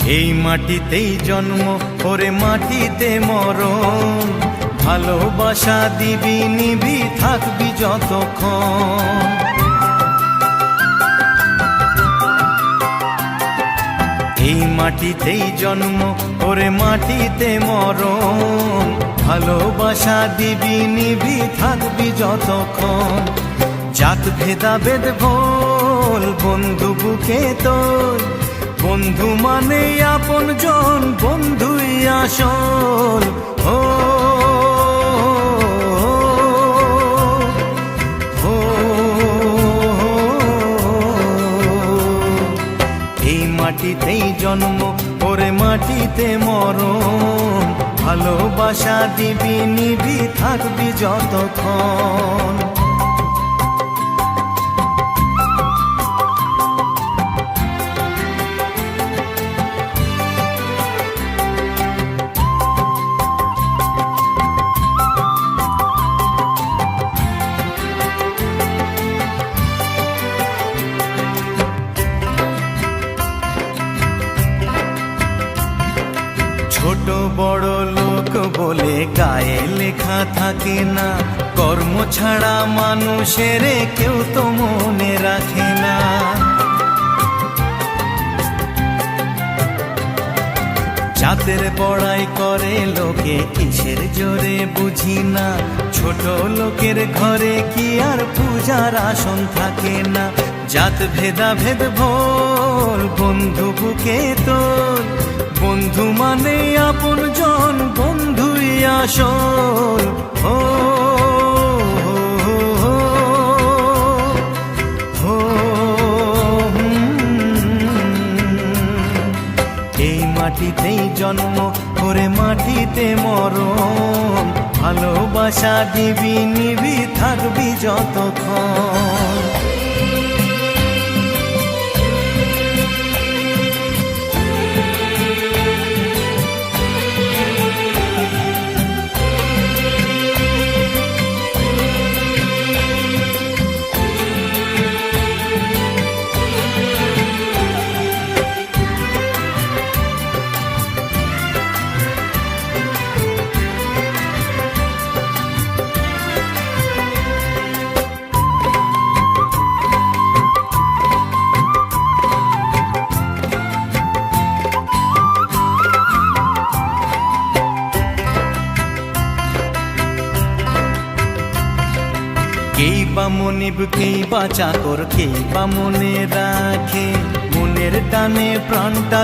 এই মাটিতেই জন্ম ওরে মাটিতে মরণ, ভালোবাসা দিবি নিবি থাকবি যতক্ষণ। এই মাটিতেই জন্ম ওরে মাটিতে মরণ, ভালোবাসা দিবি নিবি থাকবি যতক্ষণ। জাত ভেদাভেদ ভোল বন্ধু বুকে তোর, বন্ধু মানে আপন জন, বন্ধুই আসল। ও এই মাটিতেই জন্ম ওরে মাটিতে মরণ, ভালোবাসা দিবি নিবি থাকবি যতক্ষণ। ছোট বড় লোক বলে গায়ে লেখা থাকে না, কর্ম ছাড়া মানুষের কেউ তো মনে রাখে না। জাতের বড়াই করে লোকে কিসের জোরে বুঝি না, ছোট লোকের ঘরে কি আর পূজার আসন থাকে না। জাত ভেদাভেদ ভোল বন্ধু বুকে তোল, বন্ধু মানে আপন জন, বন্ধুই আসল। ও এই মাটিতেই জন্ম ওরে মাটিতে মরণ, ভালোবাসা দিবি নিবি থাকবি যতক্ষণ। কেই বা মনিব কেই বা চাকর, কেই বা মনে রাখে, মনের টানে প্রাণটা